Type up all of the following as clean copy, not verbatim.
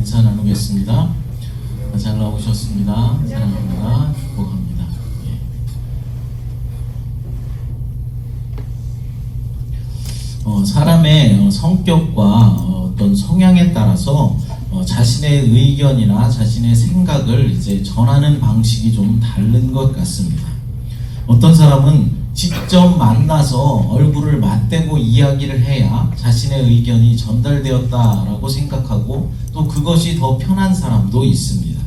인사 나누겠습니다. 잘 나오셨습니다. 사랑합니다. 축복합니다. 사람의 성격과 어떤 성향에 따라서 자신의 의견이나 자신의 생각을 이제 전하는 방식이 좀 다른 것 같습니다. 어떤 사람은 직접 만나서 얼굴을 맞대고 이야기를 해야 자신의 의견이 전달되었다라고 생각하고 또 그것이 더 편한 사람도 있습니다.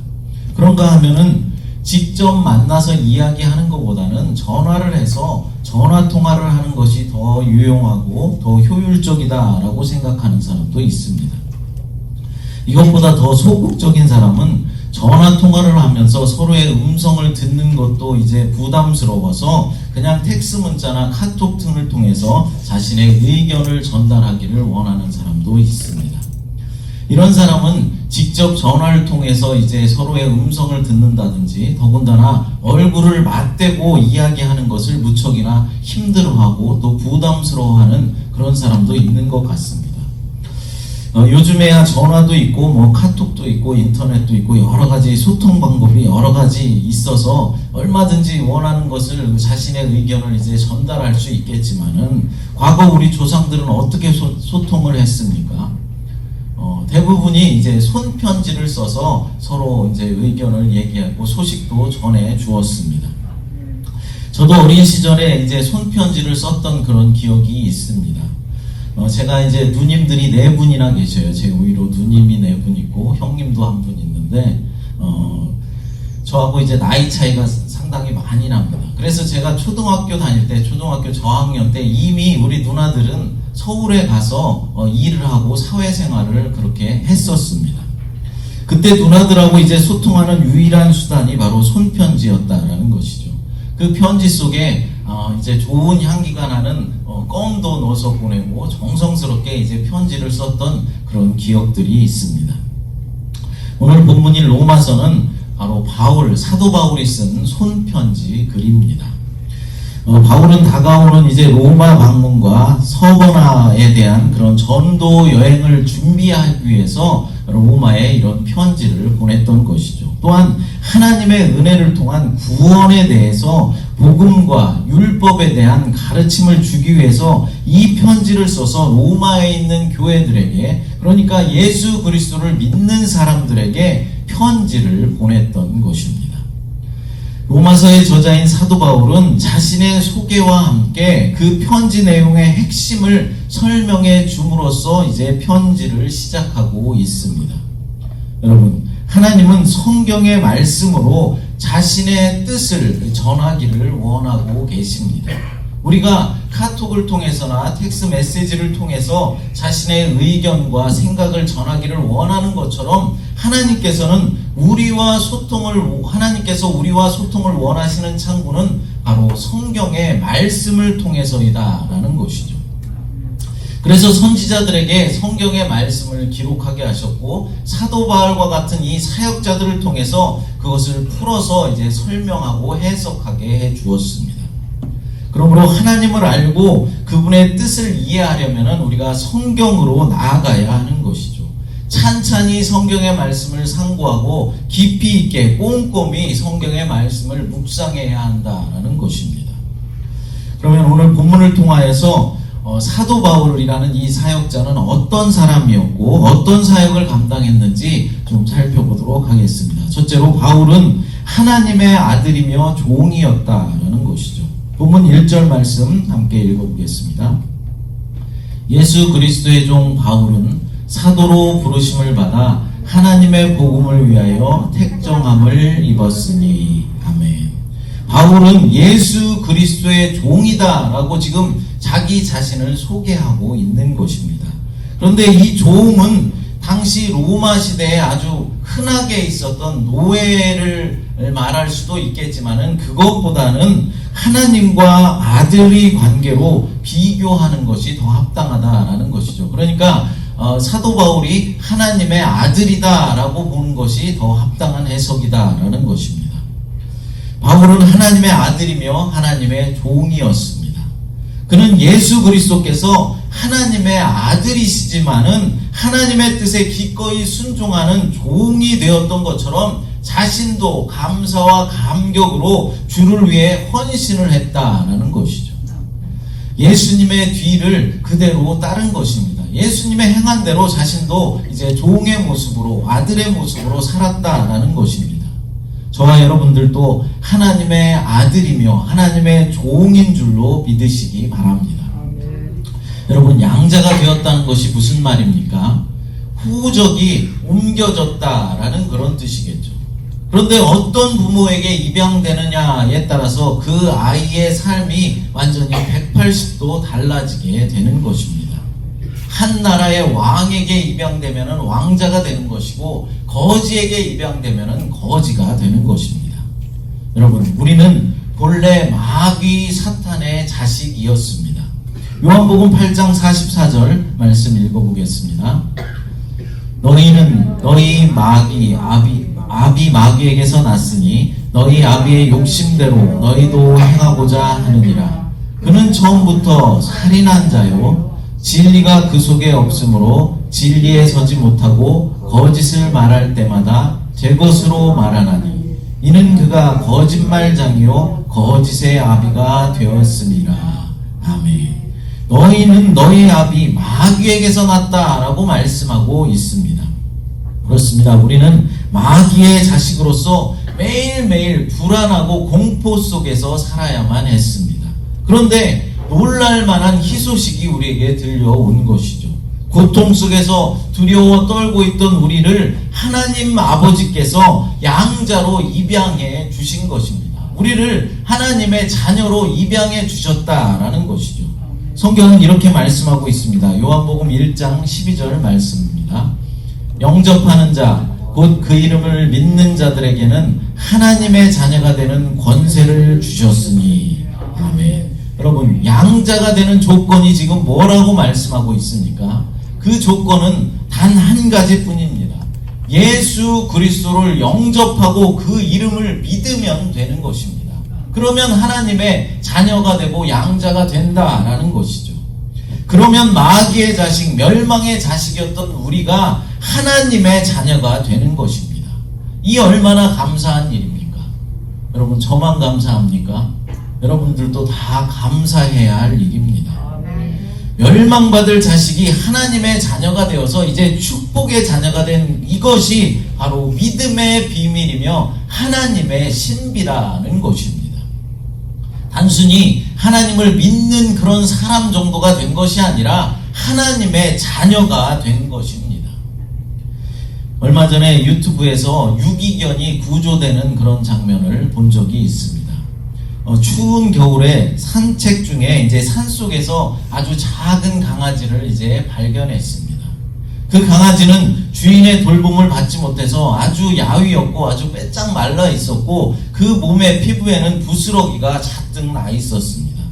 그런가 하면은 직접 만나서 이야기하는 것보다는 전화를 해서 전화통화를 하는 것이 더 유용하고 더 효율적이다라고 생각하는 사람도 있습니다. 이것보다 더 소극적인 사람은 전화통화를 하면서 서로의 음성을 듣는 것도 이제 부담스러워서 그냥 텍스 문자나 카톡 등을 통해서 자신의 의견을 전달하기를 원하는 사람도 있습니다. 이런 사람은 직접 전화를 통해서 이제 서로의 음성을 듣는다든지 더군다나 얼굴을 맞대고 이야기하는 것을 무척이나 힘들어하고 또 부담스러워하는 그런 사람도 있는 것 같습니다. 요즘에야 전화도 있고 뭐 카톡도 있고 인터넷도 있고 여러 가지 소통 방법이 여러 가지 있어서 얼마든지 원하는 것을 자신의 의견을 이제 전달할 수 있겠지만은 과거 우리 조상들은 어떻게 소통을 했습니까? 대부분이 이제 손편지를 써서 서로 이제 의견을 얘기하고 소식도 전해 주었습니다. 저도 어린 시절에 이제 손편지를 썼던 그런 기억이 있습니다. 제가 이제 누님들이 4분이나 계셔요. 제 위로 누님이 4분 있고 형님도 1분 있는데 저하고 이제 나이 차이가 상당히 많이 납니다. 그래서 제가 초등학교 다닐 때 초등학교 저학년 때 이미 우리 누나들은 서울에 가서 일을 하고 사회생활을 그렇게 했었습니다. 그때 누나들하고 이제 소통하는 유일한 수단이 바로 손편지였다라는 것이죠. 그 편지 속에 이제 좋은 향기가 나는 껌도 넣어서 보내고 정성스럽게 이제 편지를 썼던 그런 기억들이 있습니다. 오늘 본문인 로마서는 바로 사도 바울이 쓴 손편지 글입니다. 바울은 다가오는 이제 로마 방문과 서번화에 대한 그런 전도 여행을 준비하기 위해서 로마에 이런 편지를 보냈던 것이죠. 또한 하나님의 은혜를 통한 구원에 대해서 복음과 율법에 대한 가르침을 주기 위해서 이 편지를 써서 로마에 있는 교회들에게, 그러니까 예수 그리스도를 믿는 사람들에게 편지를 보냈던 것입니다. 로마서의 저자인 사도 바울은 자신의 소개와 함께 그 편지 내용의 핵심을 설명해 줌으로써 이제 편지를 시작하고 있습니다. 여러분, 하나님은 성경의 말씀으로 자신의 뜻을 전하기를 원하고 계십니다. 우리가 카톡을 통해서나 텍스트 메시지를 통해서 자신의 의견과 생각을 전하기를 원하는 것처럼 하나님께서 우리와 소통을 원하시는 창구는 바로 성경의 말씀을 통해서이다라는 것이죠. 그래서 선지자들에게 성경의 말씀을 기록하게 하셨고 사도 바울과 같은 이 사역자들을 통해서 그것을 풀어서 이제 설명하고 해석하게 해 주었습니다. 그러므로 하나님을 알고 그분의 뜻을 이해하려면 우리가 성경으로 나아가야 하는 것이죠. 찬찬히 성경의 말씀을 상고하고 깊이 있게 꼼꼼히 성경의 말씀을 묵상해야 한다라는 것입니다. 그러면 오늘 본문을 통하여서 사도 바울이라는 이 사역자는 어떤 사람이었고 어떤 사역을 감당했는지 좀 살펴보도록 하겠습니다. 첫째로 바울은 하나님의 아들이며 종이었다라는 것이죠. 본문 1절 말씀 함께 읽어보겠습니다. 예수 그리스도의 종 바울은 사도로 부르심을 받아 하나님의 복음을 위하여 택정함을 입었으니. 아멘. 바울은 예수 그리스도의 종이다라고 지금 자기 자신을 소개하고 있는 것입니다. 그런데 이 종은 당시 로마 시대에 아주 흔하게 있었던 노예를 말할 수도 있겠지만은 그것보다는 하나님과 아들의 관계로 비교하는 것이 더 합당하다라는 것이죠. 그러니까 사도 바울이 하나님의 아들이다라고 보는 것이 더 합당한 해석이다라는 것입니다. 바울은 하나님의 아들이며 하나님의 종이었습니다. 그는 예수 그리스도께서 하나님의 아들이시지만은 하나님의 뜻에 기꺼이 순종하는 종이 되었던 것처럼 자신도 감사와 감격으로 주를 위해 헌신을 했다라는 것이죠. 예수님의 뒤를 그대로 따른 것입니다. 예수님의 행한 대로 자신도 이제 종의 모습으로, 아들의 모습으로 살았다라는 것입니다. 저와 여러분들도 하나님의 아들이며 하나님의 종인 줄로 믿으시기 바랍니다. 여러분, 양자가 되었다는 것이 무슨 말입니까? 후적이 옮겨졌다라는 그런 뜻이겠죠. 그런데 어떤 부모에게 입양되느냐에 따라서 그 아이의 삶이 완전히 180도 달라지게 되는 것입니다. 한 나라의 왕에게 입양되면 왕자가 되는 것이고, 거지에게 입양되면 거지가 되는 것입니다. 여러분, 우리는 본래 마귀 사탄의 자식이었습니다. 요한복음 8장 44절 말씀 읽어보겠습니다. 너희는 너희 아비 마귀에게서 났으니 너희 아비의 욕심대로 너희도 행하고자 하느니라. 그는 처음부터 살인한 자요, 진리가 그 속에 없으므로 진리에 서지 못하고 거짓을 말할 때마다 제 것으로 말하나니 이는 그가 거짓말장이요 거짓의 아비가 되었음이라. 아멘. 너희는 너희 아비 마귀에게서 났다라고 말씀하고 있습니다. 그렇습니다. 우리는 마귀의 자식으로서 매일매일 불안하고 공포 속에서 살아야만 했습니다. 그런데 놀랄만한 희소식이 우리에게 들려온 것이죠. 고통 속에서 두려워 떨고 있던 우리를 하나님 아버지께서 양자로 입양해 주신 것입니다. 우리를 하나님의 자녀로 입양해 주셨다라는 것이죠. 성경은 이렇게 말씀하고 있습니다. 요한복음 1장 12절 말씀입니다. 영접하는 자, 곧 그 이름을 믿는 자들에게는 하나님의 자녀가 되는 권세를 주셨으니. 아멘. 여러분, 양자가 되는 조건이 지금 뭐라고 말씀하고 있습니까? 그 조건은 단 한 가지뿐입니다. 예수 그리스도를 영접하고 그 이름을 믿으면 되는 것입니다. 그러면 하나님의 자녀가 되고 양자가 된다라는 것이죠. 그러면 마귀의 자식, 멸망의 자식이었던 우리가 하나님의 자녀가 되는 것입니다. 이 얼마나 감사한 일입니까? 여러분, 저만 감사합니까? 여러분들도 다 감사해야 할 일입니다. 멸망받을 자식이 하나님의 자녀가 되어서 이제 축복의 자녀가 된 이것이 바로 믿음의 비밀이며 하나님의 신비라는 것입니다. 단순히 하나님을 믿는 그런 사람 정도가 된 것이 아니라 하나님의 자녀가 된 것입니다. 얼마 전에 유튜브에서 유기견이 구조되는 그런 장면을 본 적이 있습니다. 추운 겨울에 산책 중에 이제 산속에서 아주 작은 강아지를 이제 발견했습니다. 그 강아지는 주인의 돌봄을 받지 못해서 아주 야위었고 아주 빼짝 말라 있었고 그 몸의 피부에는 부스러기가 잔뜩 나 있었습니다.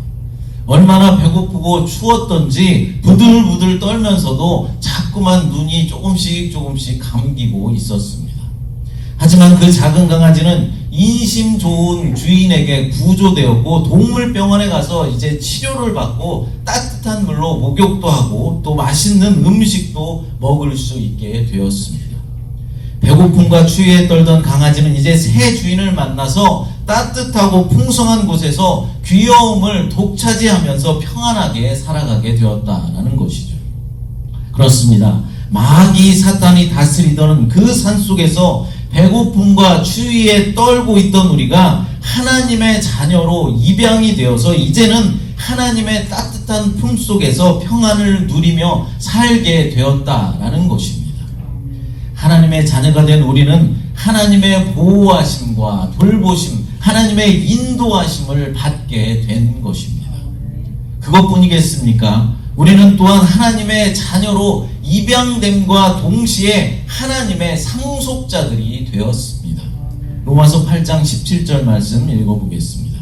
얼마나 배고프고 추웠던지 부들부들 떨면서도 자꾸만 눈이 조금씩 감기고 있었습니다. 하지만 그 작은 강아지는 인심 좋은 주인에게 구조되었고 동물병원에 가서 이제 치료를 받고 따뜻한 물로 목욕도 하고 또 맛있는 음식도 먹을 수 있게 되었습니다. 배고픔과 추위에 떨던 강아지는 이제 새 주인을 만나서 따뜻하고 풍성한 곳에서 귀여움을 독차지하면서 평안하게 살아가게 되었다라는 것이죠. 그렇습니다. 마귀 사탄이 다스리던 그 산속에서 배고픔과 추위에 떨고 있던 우리가 하나님의 자녀로 입양이 되어서 이제는 하나님의 따뜻한 품 속에서 평안을 누리며 살게 되었다라는 것입니다. 하나님의 자녀가 된 우리는 하나님의 보호하심과 돌보심, 하나님의 인도하심을 받게 된 것입니다. 그것뿐이겠습니까? 우리는 또한 하나님의 자녀로 입양됨과 동시에 하나님의 상속자들이 되었습니다. 로마서 8장 17절 말씀 읽어보겠습니다.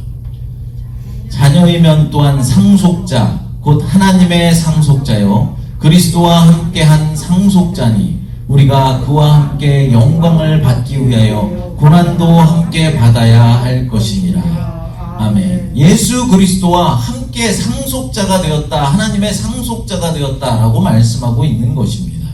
자녀이면 또한 상속자, 곧 하나님의 상속자요 그리스도와 함께한 상속자니 우리가 그와 함께 영광을 받기 위하여 고난도 함께 받아야 할 것이니라. 아멘. 예수 그리스도와 함께 상속자가 되었다, 하나님의 상속자가 되었다라고 말씀하고 있는 것입니다.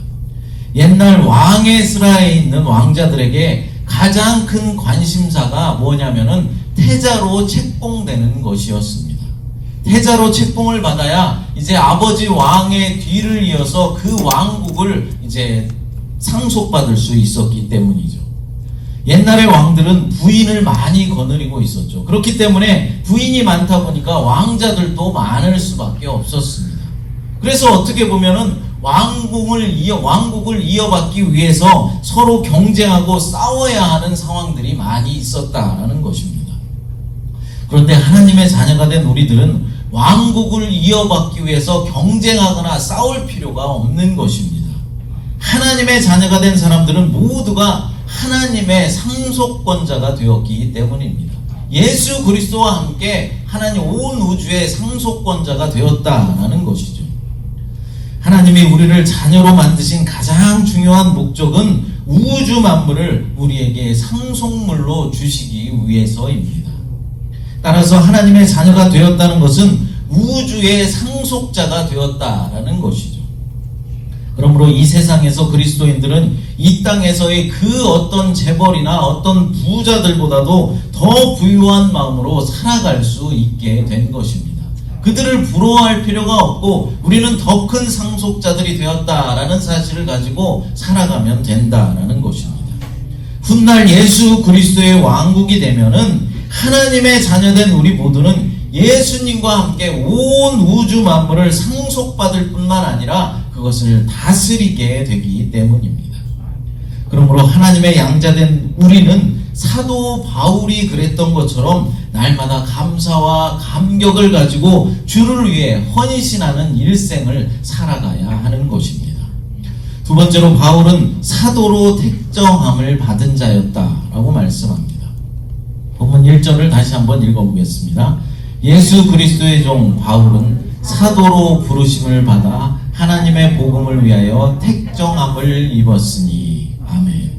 옛날 왕에스라에 있는 왕자들에게 가장 큰 관심사가 뭐냐면은 태자로 책봉되는 것이었습니다. 태자로 책봉을 받아야 이제 아버지 왕의 뒤를 이어서 그 왕국을 이제 상속받을 수 있었기 때문이죠. 옛날의 왕들은 부인을 많이 거느리고 있었죠. 그렇기 때문에 부인이 많다 보니까 왕자들도 많을 수밖에 없었습니다. 그래서 어떻게 보면은 왕국을 이어받기 위해서 서로 경쟁하고 싸워야 하는 상황들이 많이 있었다라는 것입니다. 그런데 하나님의 자녀가 된 우리들은 왕국을 이어받기 위해서 경쟁하거나 싸울 필요가 없는 것입니다. 하나님의 자녀가 된 사람들은 모두가 하나님의 상속권자가 되었기 때문입니다. 예수 그리스도와 함께 하나님 온 우주의 상속권자가 되었다라는 것이죠. 하나님이 우리를 자녀로 만드신 가장 중요한 목적은 우주 만물을 우리에게 상속물로 주시기 위해서입니다. 따라서 하나님의 자녀가 되었다는 것은 우주의 상속자가 되었다라는 것이죠. 그러므로 이 세상에서 그리스도인들은 이 땅에서의 그 어떤 재벌이나 어떤 부자들보다도 더 부유한 마음으로 살아갈 수 있게 된 것입니다. 그들을 부러워할 필요가 없고 우리는 더 큰 상속자들이 되었다라는 사실을 가지고 살아가면 된다라는 것입니다. 훗날 예수 그리스도의 왕국이 되면은 하나님의 자녀된 우리 모두는 예수님과 함께 온 우주 만물을 상속받을 뿐만 아니라 그것을 다스리게 되기 때문입니다. 그러므로 하나님의 양자된 우리는 사도 바울이 그랬던 것처럼 날마다 감사와 감격을 가지고 주를 위해 헌신하는 일생을 살아가야 하는 것입니다. 두 번째로 바울은 사도로 택정함을 받은 자였다라고 말씀합니다. 본문 1절을 다시 한번 읽어보겠습니다. 예수 그리스도의 종 바울은 사도로 부르심을 받아 하나님의 복음을 위하여 택정함을 입었으니. 아멘.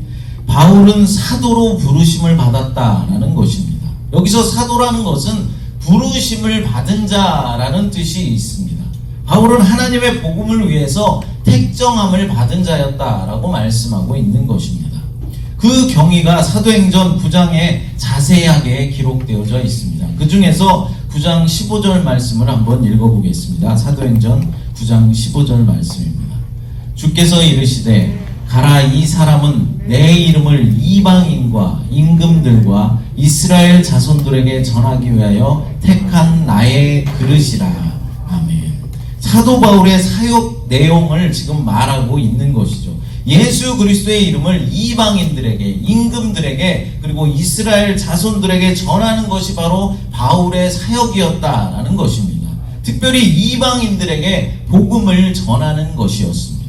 바울은 사도로 부르심을 받았다라는 것입니다. 여기서 사도라는 것은 부르심을 받은 자라는 뜻이 있습니다. 바울은 하나님의 복음을 위해서 택정함을 받은 자였다라고 말씀하고 있는 것입니다. 그 경위가 사도행전 9장에 자세하게 기록되어져 있습니다. 그 중에서 9장 15절 말씀을 한번 읽어보겠습니다. 사도행전 9장 15절 말씀입니다. 주께서 이르시되 가라, 이 사람은 내 이름을 이방인과 임금들과 이스라엘 자손들에게 전하기 위하여 택한 나의 그릇이라. 아멘. 사도 바울의 사역 내용을 지금 말하고 있는 것이죠. 예수 그리스도의 이름을 이방인들에게, 임금들에게, 그리고 이스라엘 자손들에게 전하는 것이 바로 바울의 사역이었다라는 것입니다. 특별히 이방인들에게 복음을 전하는 것이었습니다.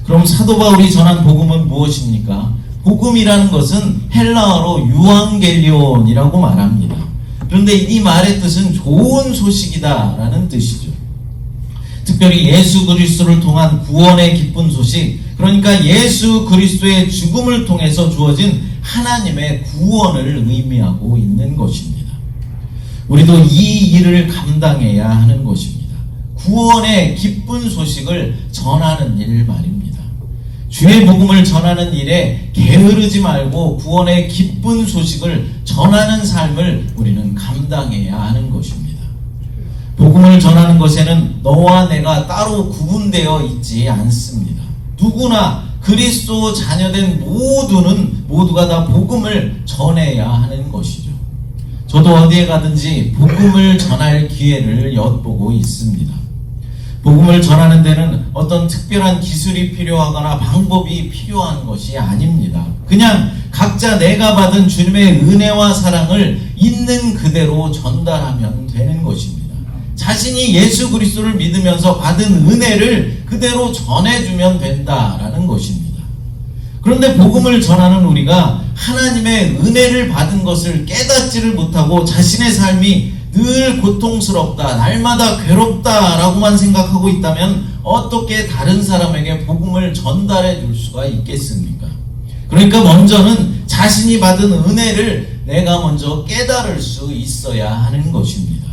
그럼 사도 바울이 전한 복음은 무엇입니까? 복음이라는 것은 헬라어로 유앙겔리온이라고 말합니다. 그런데 이 말의 뜻은 좋은 소식이다라는 뜻이죠. 특별히 예수 그리스도를 통한 구원의 기쁜 소식, 그러니까 예수 그리스도의 죽음을 통해서 주어진 하나님의 구원을 의미하고 있는 것입니다. 우리도 이 일을 감당해야 하는 것입니다. 구원의 기쁜 소식을 전하는 일 말입니다. 주의 복음을 전하는 일에 게으르지 말고 구원의 기쁜 소식을 전하는 삶을 우리는 감당해야 하는 것입니다. 복음을 전하는 것에는 너와 내가 따로 구분되어 있지 않습니다. 누구나 그리스도 자녀된 모두가 다 복음을 전해야 하는 것이죠. 저도 어디에 가든지 복음을 전할 기회를 엿보고 있습니다. 복음을 전하는 데는 어떤 특별한 기술이 필요하거나 방법이 필요한 것이 아닙니다. 그냥 각자 내가 받은 주님의 은혜와 사랑을 있는 그대로 전달하면 되는 것입니다. 자신이 예수 그리스도를 믿으면서 받은 은혜를 그대로 전해주면 된다라는 것입니다. 그런데 복음을 전하는 우리가 하나님의 은혜를 받은 것을 깨닫지를 못하고 자신의 삶이 늘 고통스럽다, 날마다 괴롭다라고만 생각하고 있다면 어떻게 다른 사람에게 복음을 전달해 줄 수가 있겠습니까? 그러니까 먼저는 자신이 받은 은혜를 내가 먼저 깨달을 수 있어야 하는 것입니다.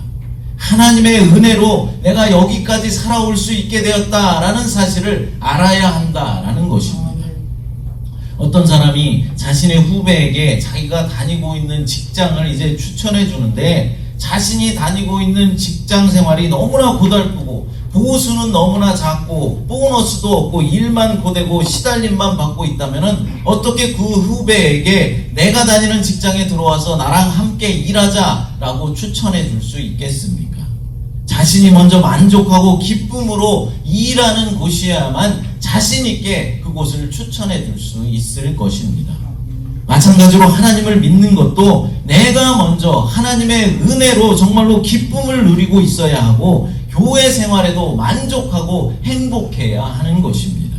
하나님의 은혜로 내가 여기까지 살아올 수 있게 되었다라는 사실을 알아야 한다라는 것입니다. 어떤 사람이 자신의 후배에게 자기가 다니고 있는 직장을 이제 추천해 주는데 자신이 다니고 있는 직장 생활이 너무나 고달프고 보수는 너무나 작고 보너스도 없고 일만 고되고 시달림만 받고 있다면은 어떻게 그 후배에게 내가 다니는 직장에 들어와서 나랑 함께 일하자라고 추천해 줄 수 있겠습니까? 자신이 먼저 만족하고 기쁨으로 일하는 곳이어야만 자신 있게 그곳을 추천해 줄 수 있을 것입니다. 마찬가지로 하나님을 믿는 것도 내가 먼저 하나님의 은혜로 정말로 기쁨을 누리고 있어야 하고 교회 생활에도 만족하고 행복해야 하는 것입니다.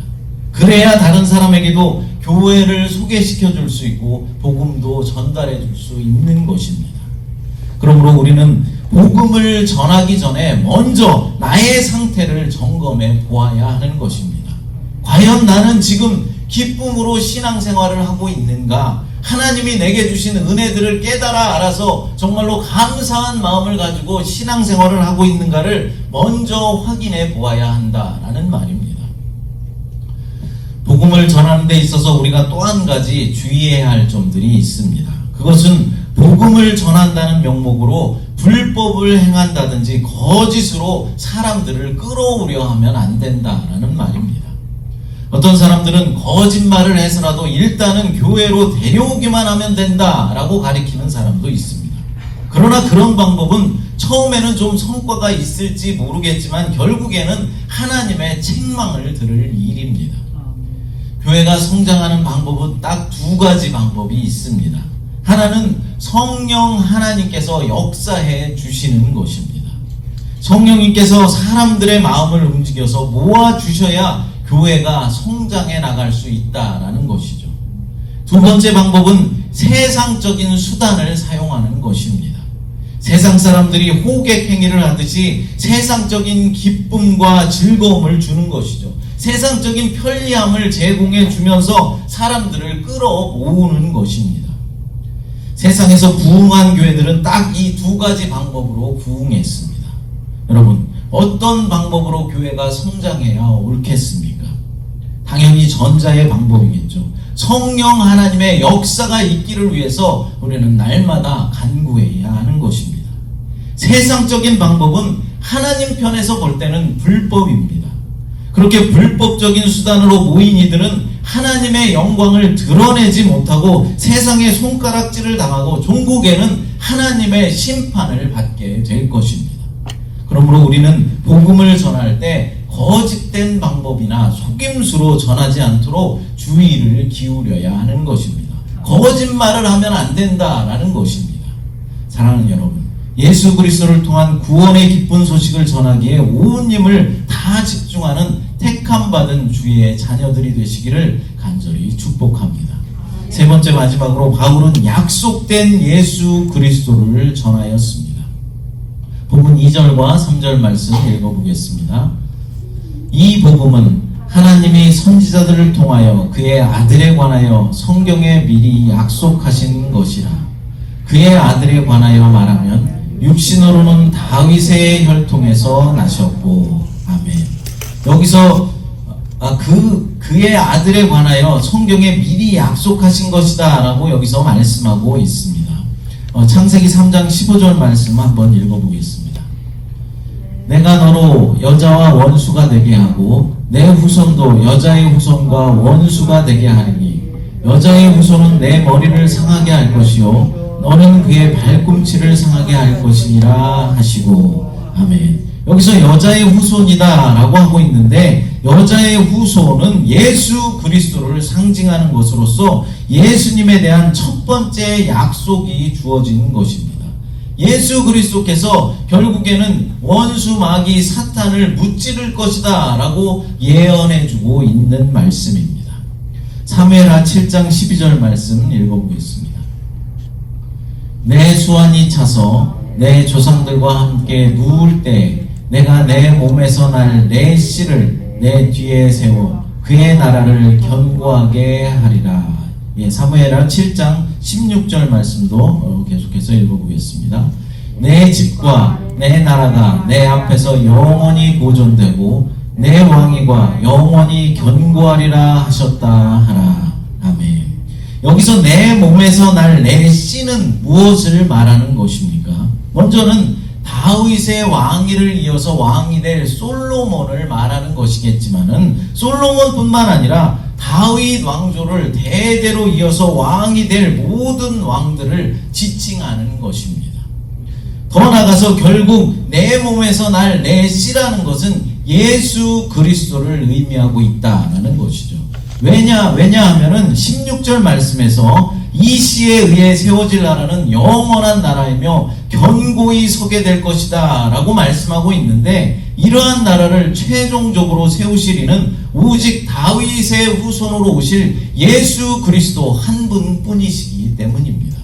그래야 다른 사람에게도 교회를 소개시켜 줄 수 있고 복음도 전달해 줄 수 있는 것입니다. 그러므로 우리는 복음을 전하기 전에 먼저 나의 상태를 점검해 보아야 하는 것입니다. 과연 나는 지금 기쁨으로 신앙생활을 하고 있는가? 하나님이 내게 주신 은혜들을 깨달아 알아서 정말로 감사한 마음을 가지고 신앙생활을 하고 있는가를 먼저 확인해 보아야 한다라는 말입니다. 복음을 전하는 데 있어서 우리가 또 한 가지 주의해야 할 점들이 있습니다. 그것은 복음을 전한다는 명목으로 불법을 행한다든지 거짓으로 사람들을 끌어오려 하면 안 된다라는 말입니다. 어떤 사람들은 거짓말을 해서라도 일단은 교회로 데려오기만 하면 된다라고 가리키는 사람도 있습니다. 그러나 그런 방법은 처음에는 좀 성과가 있을지 모르겠지만 결국에는 하나님의 책망을 들을 일입니다. 교회가 성장하는 방법은 딱 두 가지 방법이 있습니다. 하나는 성령 하나님께서 역사해 주시는 것입니다. 성령님께서 사람들의 마음을 움직여서 모아주셔야 교회가 성장해 나갈 수 있다라는 것이죠. 두 번째 방법은 세상적인 수단을 사용하는 것입니다. 세상 사람들이 호객 행위를 하듯이 세상적인 기쁨과 즐거움을 주는 것이죠. 세상적인 편리함을 제공해 주면서 사람들을 끌어모으는 것입니다. 세상에서 부흥한 교회들은 딱 이 두 가지 방법으로 부흥했습니다. 여러분, 어떤 방법으로 교회가 성장해야 옳겠습니까? 당연히 전자의 방법이겠죠. 성령 하나님의 역사가 있기를 위해서 우리는 날마다 간구해야 하는 것입니다. 세상적인 방법은 하나님 편에서 볼 때는 불법입니다. 그렇게 불법적인 수단으로 모인 이들은 하나님의 영광을 드러내지 못하고 세상의 손가락질을 당하고 종국에는 하나님의 심판을 받게 될 것입니다. 그러므로 우리는 복음을 전할 때 거짓된 방법이나 속임수로 전하지 않도록 주의를 기울여야 하는 것입니다. 거짓말을 하면 안 된다라는 것입니다. 사랑하는 여러분, 예수 그리스도를 통한 구원의 기쁜 소식을 전하기에 온 힘을 다 집중하는 택함받은 주의 자녀들이 되시기를 간절히 축복합니다. 세 번째 마지막으로 바울은 약속된 예수 그리스도를 전하였습니다. 본문 2절과 3절 말씀 읽어보겠습니다. 이 복음은 하나님이 선지자들을 통하여 그의 아들에 관하여 성경에 미리 약속하신 것이라. 그의 아들에 관하여 말하면 육신으로는 다윗의 혈통에서 나셨고. 아멘. 여기서 그의 아들에 관하여 성경에 미리 약속하신 것이다 라고 여기서 말씀하고 있습니다. 창세기 3장 15절 말씀 한번 읽어보겠습니다. 내가 너로 여자와 원수가 되게 하고 내 후손도 여자의 후손과 원수가 되게 하리니 여자의 후손은 내 머리를 상하게 할 것이요 너는 그의 발꿈치를 상하게 할 것이니라 하시고. 아멘. 여기서 여자의 후손이다 라고 하고 있는데 여자의 후손은 예수 그리스도를 상징하는 것으로서 예수님에 대한 첫 번째 약속이 주어진 것입니다. 예수 그리스도께서 결국에는 원수 마귀 사탄을 무찌를 것이다 라고 예언해주고 있는 말씀입니다. 사무엘하 7장 12절 말씀 읽어보겠습니다. 내 수완이 차서 내 조상들과 함께 누울 때 내가 내 몸에서 날 내 씨를 내 뒤에 세워 그의 나라를 견고하게 하리라. 사무엘하 7장 16절 말씀도 계속해서 읽어보겠습니다. 내 집과 내 나라가 내 앞에서 영원히 보존되고 내 왕위가 영원히 견고하리라 하셨다 하라. 아멘. 여기서 내 몸에서 날 내 씨는 무엇을 말하는 것입니까? 먼저는 다윗의 왕위를 이어서 왕이 될 솔로몬을 말하는 것이겠지만은 솔로몬뿐만 아니라 다윗 왕조를 대대로 이어서 왕이 될 모든 왕들을 지칭하는 것입니다. 더 나아가서 결국 내 몸에서 날 내 씨라는 것은 예수 그리스도를 의미하고 있다는 것이죠. 왜냐하면은 16절 말씀에서 이 씨에 의해 세워질 나라는 영원한 나라이며 견고히 서게 될 것이다 라고 말씀하고 있는데, 이러한 나라를 최종적으로 세우실 이는 오직 다윗의 후손으로 오실 예수 그리스도 한 분뿐이시기 때문입니다.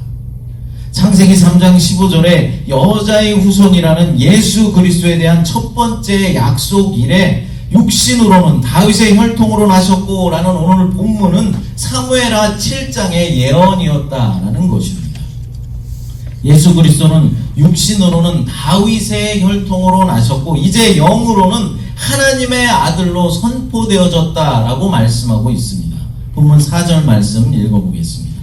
창세기 3장 15절에 여자의 후손이라는 예수 그리스도에 대한 첫 번째 약속 이래 육신으로는 다윗의 혈통으로 나셨고 라는 오늘 본문은 사무엘하 7장의 예언이었다라는 것입니다. 예수 그리스도는 육신으로는 다윗의 혈통으로 나셨고 이제 영으로는 하나님의 아들로 선포되어졌다라고 말씀하고 있습니다. 본문 4절 말씀 읽어보겠습니다.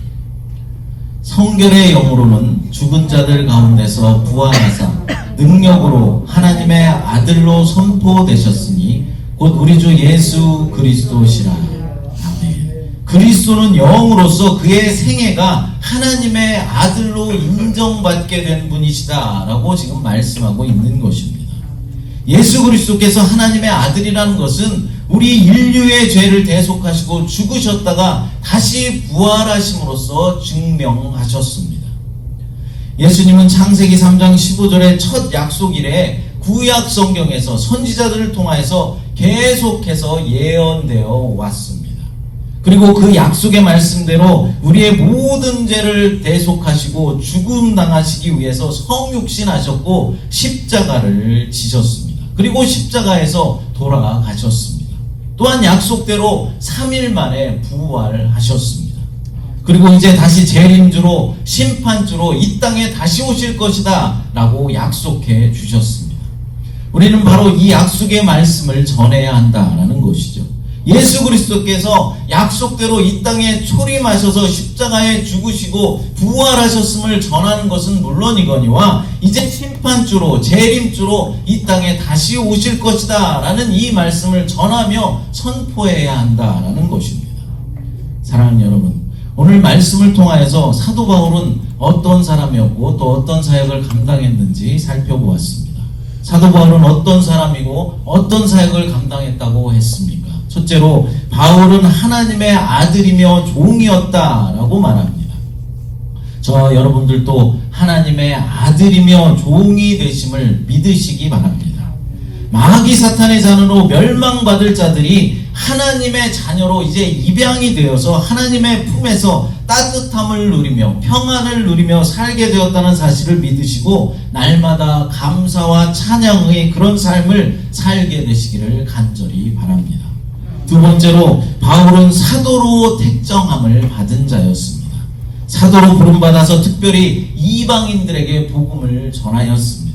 성결의 영으로는 죽은 자들 가운데서 부활하사 능력으로 하나님의 아들로 선포되셨으니 곧 우리 주 예수 그리스도시라. 아멘. 그리스도는 영으로서 그의 생애가 하나님의 아들로 인정받게 된 분이시다 라고 지금 말씀하고 있는 것입니다. 예수 그리스도께서 하나님의 아들이라는 것은 우리 인류의 죄를 대속하시고 죽으셨다가 다시 부활하심으로써 증명하셨습니다. 예수님은 창세기 3장 15절의 첫 약속 이래 구약 성경에서 선지자들을 통하여서 계속해서 예언되어 왔습니다. 그리고 그 약속의 말씀대로 우리의 모든 죄를 대속하시고 죽음 당하시기 위해서 성육신하셨고 십자가를 지셨습니다. 그리고 십자가에서 돌아가셨습니다. 또한 약속대로 3일 만에 부활하셨습니다. 그리고 이제 다시 재림주로 심판주로 이 땅에 다시 오실 것이다 라고 약속해 주셨습니다. 우리는 바로 이 약속의 말씀을 전해야 한다라는 것이죠. 예수 그리스도께서 약속대로 이 땅에 초림하셔서 십자가에 죽으시고 부활하셨음을 전하는 것은 물론이거니와 이제 심판주로 재림주로 이 땅에 다시 오실 것이다 라는 이 말씀을 전하며 선포해야 한다라는 것입니다. 사랑하는 여러분, 오늘 말씀을 통하여서 사도 바울은 어떤 사람이었고 또 어떤 사역을 감당했는지 살펴보았습니다. 사도 바울은 어떤 사람이고 어떤 사역을 감당했다고 했습니까? 첫째로 바울은 하나님의 아들이며 종이었다라고 말합니다. 저 여러분들도 하나님의 아들이며 종이 되심을 믿으시기 바랍니다. 마귀 사탄의 자녀로 멸망받을 자들이 하나님의 자녀로 이제 입양이 되어서 하나님의 품에서 따뜻함을 누리며 평안을 누리며 살게 되었다는 사실을 믿으시고 날마다 감사와 찬양의 그런 삶을 살게 되시기를 간절히 바랍니다. 두 번째로 바울은 사도로 택정함을 받은 자였습니다. 사도로 부름받아서 특별히 이방인들에게 복음을 전하였습니다.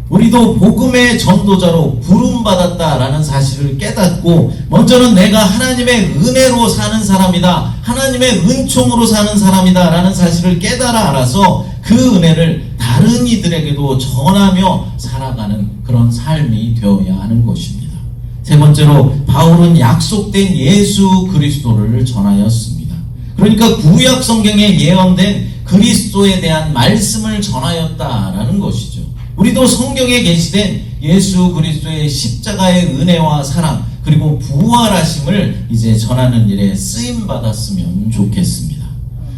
우리도 복음의 전도자로 부름받았다라는 사실을 깨닫고 먼저는 내가 하나님의 은혜로 사는 사람이다, 하나님의 은총으로 사는 사람이다 라는 사실을 깨달아 알아서 그 은혜를 다른 이들에게도 전하며 살아가는 그런 삶이 되어야 하는 것입니다. 세 번째로 바울은 약속된 예수 그리스도를 전하였습니다. 그러니까 구약 성경에 예언된 그리스도에 대한 말씀을 전하였다라는 것이죠. 우리도 성경에 계시된 예수 그리스도의 십자가의 은혜와 사랑 그리고 부활하심을 이제 전하는 일에 쓰임받았으면 좋겠습니다.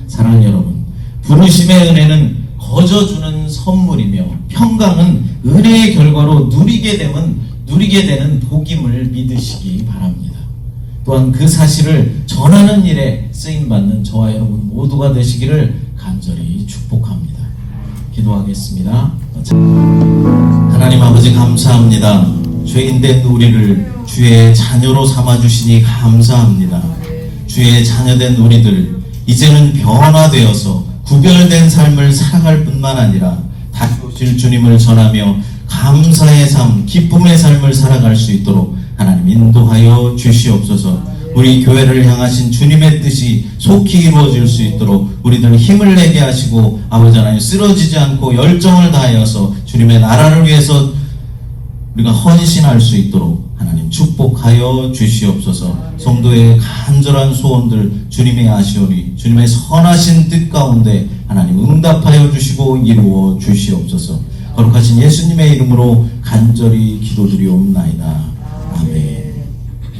사랑하는 여러분, 부르심의 은혜는 거저주는 선물이며 평강은 은혜의 결과로 누리게 되는 복임을 믿으시기 바랍니다. 또한 그 사실을 전하는 일에 쓰임받는 저와 여러분 모두가 되시기를 간절히 축복합니다. 기도하겠습니다. 하나님 아버지 감사합니다. 죄인된 우리를 주의 자녀로 삼아주시니 감사합니다. 주의 자녀된 우리들 이제는 변화되어서 구별된 삶을 살아갈 뿐만 아니라 다시 오실 주님을 전하며 감사의 삶, 기쁨의 삶을 살아갈 수 있도록 하나님 인도하여 주시옵소서. 우리 교회를 향하신 주님의 뜻이 속히 이루어질 수 있도록 우리들 힘을 내게 하시고 아버지 하나님 쓰러지지 않고 열정을 다하여서 주님의 나라를 위해서 우리가 헌신할 수 있도록 하나님 축복하여 주시옵소서. 성도의 간절한 소원들 주님의 아시오니 주님의 선하신 뜻 가운데 하나님 응답하여 주시고 이루어 주시옵소서. 거룩하신 예수님의 이름으로 간절히 기도드리옵나이다. 아멘.